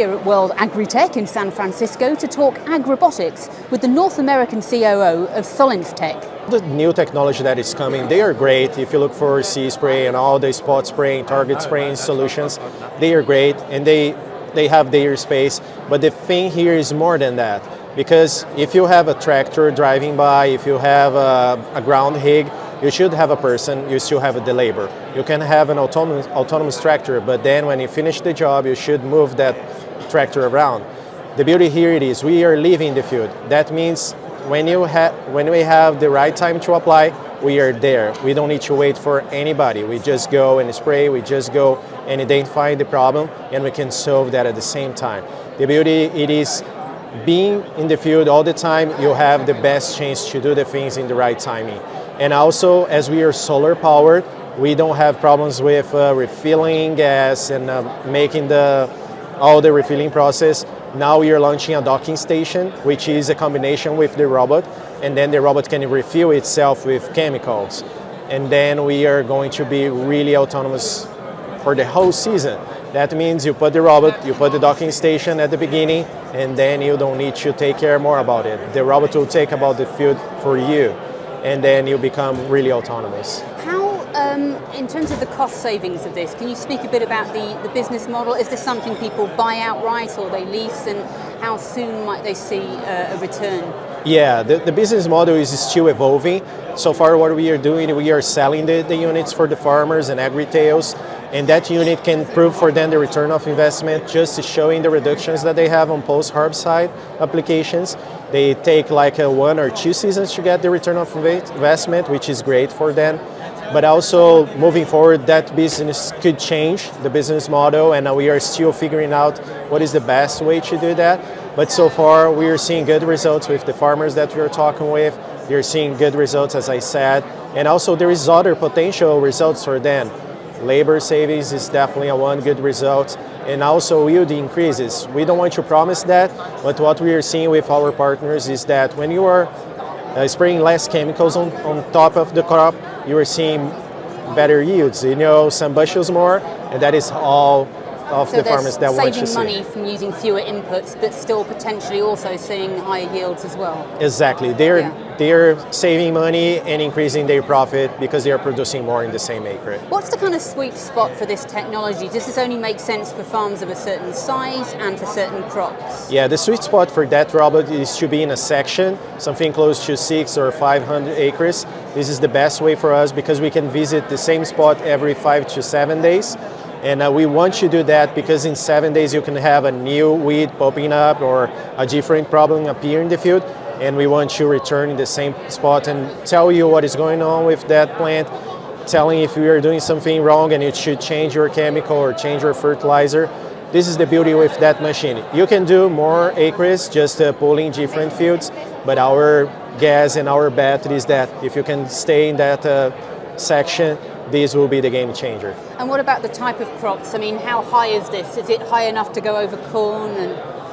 here at World Agri-Tech in San Francisco to talk ag-robotics with the North American COO of Solinftec. The new technology that is coming, they are great. If you look for sea spray and all the spot spraying, target spraying solutions, they are great and they have their space. But the thing here is more than that. Because if you have a tractor driving by, if you have a ground rig, you should have a person, you still have the labor. You can have an autonomous tractor, but then when you finish the job, you should move that tractor around. The beauty here it is, we are leaving the field. That means when we have the right time to apply, we are there. We don't need to wait for anybody. We just go and spray, we just go and identify the problem, and we can solve that at the same time. The beauty it is, being in the field all the time, you have the best chance to do the things in the right timing. And also, as we are solar powered, we don't have problems with refilling gas and making all the refilling process. Now we are launching a docking station, which is a combination with the robot, and then the robot can refill itself with chemicals. And then we are going to be really autonomous for the whole season. That means you put the robot, you put the docking station at the beginning, and then you don't need to take care more about it. The robot will take about the field for you, and then you become really autonomous. How, in terms of the cost savings of this, can you speak a bit about the business model? Is this something people buy outright or they lease, and how soon might they see a return? Yeah, the business model is still evolving. So far what we are doing, we are selling the units for the farmers and agri-retails, and that unit can prove for them the return of investment just showing the reductions that they have on post-herbicide applications. They take like 1 or 2 seasons to get the return of investment, which is great for them. But also moving forward, that business could change the business model, and we are still figuring out what is the best way to do that. But so far, we are seeing good results with the farmers that we are talking with. They're seeing good results, as I said. And also there is other potential results for them. Labor savings is definitely one good result. And also yield increases. We don't want to promise that, but what we are seeing with our partners is that when you are spraying less chemicals on top of the crop, you are seeing better yields, some bushels more, and that is all of the farmers that want to see. So saving money from using fewer inputs, but still potentially also seeing higher yields as well. Exactly. They're saving money and increasing their profit because they are producing more in the same acre. What's the kind of sweet spot for this technology? Does this only make sense for farms of a certain size and for certain crops? Yeah, the sweet spot for that robot is to be in a section, something close to 600 or 500 acres. This is the best way for us because we can visit the same spot every 5 to 7 days. And we want to do that because in 7 days you can have a new weed popping up or a different problem appear in the field, and we want to return in the same spot and tell you what is going on with that plant, telling if you are doing something wrong and you should change your chemical or change your fertilizer. This is the beauty with that machine. You can do more acres just pulling different fields, but our guess and our bet is that if you can stay in that section, this will be the game changer. And what about the type of crops? I mean, how high is this? Is it high enough to go over corn?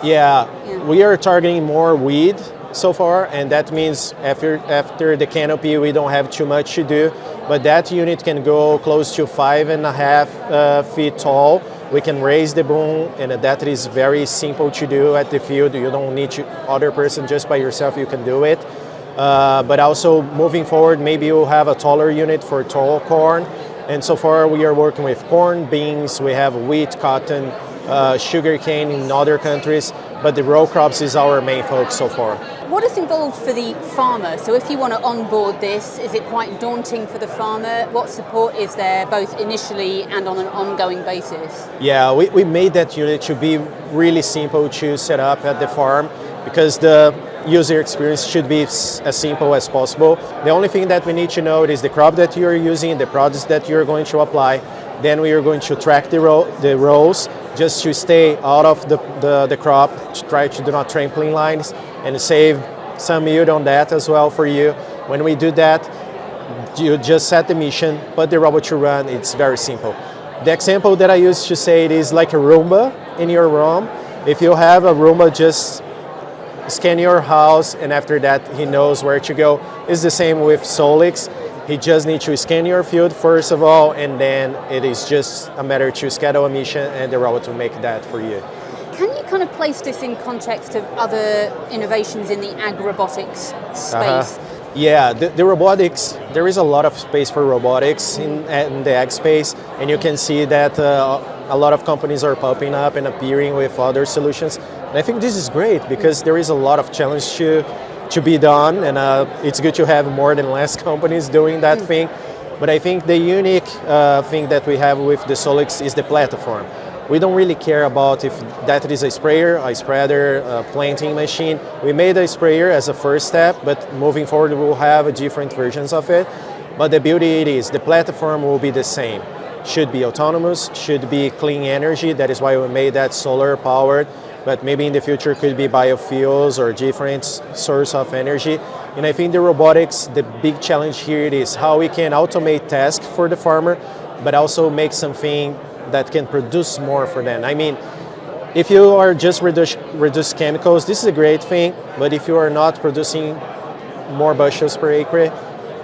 Yeah, we are targeting more weed so far, and that means after the canopy we don't have too much to do, but that unit can go close to 5.5 feet tall. We can raise the boom, and that is very simple to do at the field. You don't need other person, just by yourself you can do it. But also moving forward, maybe we'll have a taller unit for tall corn. And so far we are working with corn, beans, we have wheat, cotton, sugarcane in other countries, but the row crops is our main focus so far. What is involved for the farmer? So if you want to onboard this, is it quite daunting for the farmer? What support is there, both initially and on an ongoing basis? Yeah, we made that unit to be really simple to set up at the farm because the user experience should be as simple as possible. The only thing that we need to know is the crop that you're using, the products that you're going to apply. Then we are going to track the rows just to stay out of the crop, to try to do not trampling lines and save some yield on that as well for you. When we do that, you just set the mission, put the robot to run, it's very simple. The example that I used to say it is like a Roomba in your room. If you have a Roomba, just scan your house, and after that he knows where to go. It's the same with Solix. He just needs to scan your field first of all, and then it is just a matter to schedule a mission and the robot will make that for you. Can you kind of place this in context of other innovations in the ag-robotics space? Yeah, the robotics, there is a lot of space for robotics in the ag space, and you can see that a lot of companies are popping up and appearing with other solutions. And I think this is great because there is a lot of challenge to be done, and it's good to have more than less companies doing that thing. But I think the unique thing that we have with the Solix is the platform. We don't really care about if that is a sprayer, a spreader, a planting machine. We made a sprayer as a first step, but moving forward we'll have different versions of it. But the beauty is the platform will be the same. Should be autonomous, should be clean energy. That is why we made that solar powered. But maybe in the future could be biofuels or different source of energy. And I think the robotics, the big challenge here is how we can automate tasks for the farmer, but also make something that can produce more for them. I mean, if you are just reduce chemicals, this is a great thing, but if you are not producing more bushels per acre,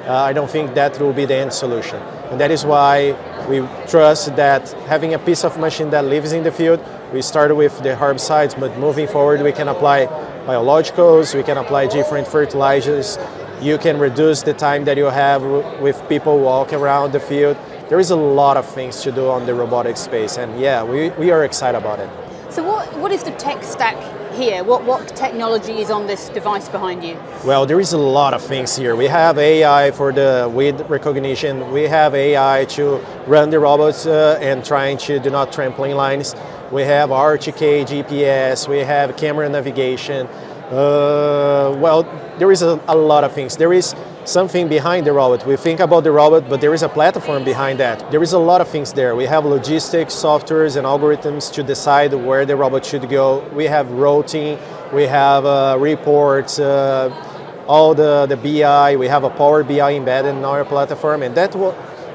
I don't think that will be the end solution. And that is why we trust that having a piece of machine that lives in the field, we started with the herbicides, but moving forward we can apply biologicals, we can apply different fertilizers, you can reduce the time that you have with people walking around the field. There is a lot of things to do on the robotics space, and yeah, we are excited about it. So what is the tech stack here? What technology is on this device behind you? Well, there is a lot of things here. We have AI for the weed recognition. We have AI to run the robots and trying to do not trampling lines. We have RTK, GPS, we have camera navigation. Well, there is a lot of things. There is something behind the robot. We think about the robot, but there is a platform behind that. There is a lot of things there. We have logistics, softwares, and algorithms to decide where the robot should go. We have routing, we have reports, all the BI. We have a Power BI embedded in our platform, and that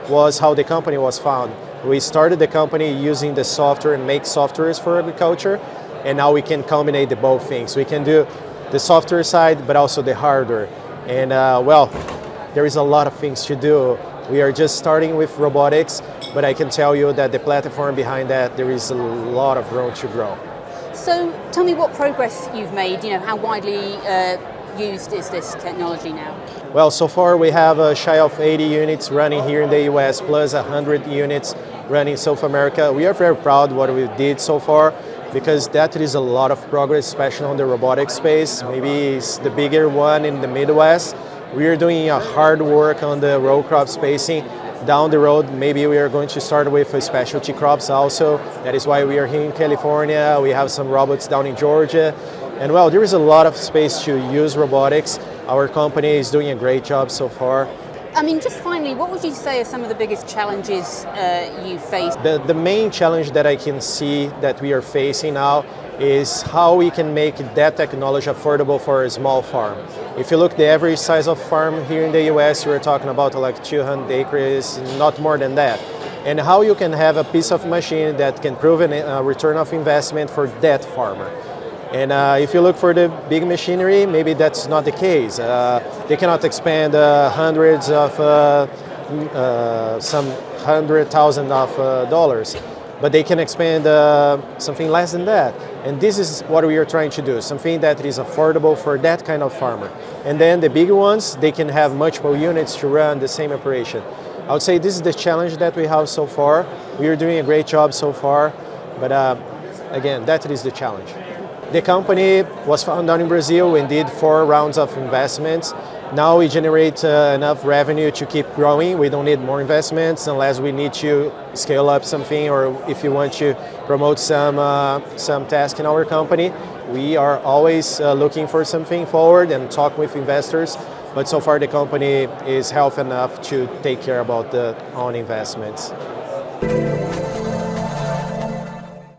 was how the company was found. We started the company using the software and make softwares for agriculture, and now we can combine the both things. We can do the software side, but also the hardware. And well, there is a lot of things to do. We are just starting with robotics, but I can tell you that the platform behind that, there is a lot of room to grow. So tell me what progress you've made, how widely used is this technology now? Well, so far we have shy of 80 units running here in the US, plus 100 units running in South America. We are very proud what we did so far, because that is a lot of progress, especially on the robotics space. Maybe it's the bigger one in the Midwest. We are doing a hard work on the row crop spacing. Down the road, maybe we are going to start with specialty crops also. That is why we are here in California. We have some robots down in Georgia. And well, there is a lot of space to use robotics. Our company is doing a great job so far. I mean, just finally, what would you say are some of the biggest challenges you face? The main challenge that I can see that we are facing now is how we can make that technology affordable for a small farm. If you look the average size of farm here in the US, you're talking about like 200 acres, not more than that. And how you can have a piece of machine that can prove a return of investment for that farmer. And if you look for the big machinery, maybe that's not the case. They cannot expand hundreds of, some $100,000 of dollars, but they can expand something less than that. And this is what we are trying to do, something that is affordable for that kind of farmer. And then the bigger ones, they can have multiple units to run the same operation. I would say this is the challenge that we have so far. We are doing a great job so far, but again, that is the challenge. The company was founded in Brazil and did 4 rounds of investments. Now we generate enough revenue to keep growing. We don't need more investments unless we need to scale up something, or if you want to promote some task in our company. We are always looking for something forward and talk with investors, but so far the company is healthy enough to take care about the own investments.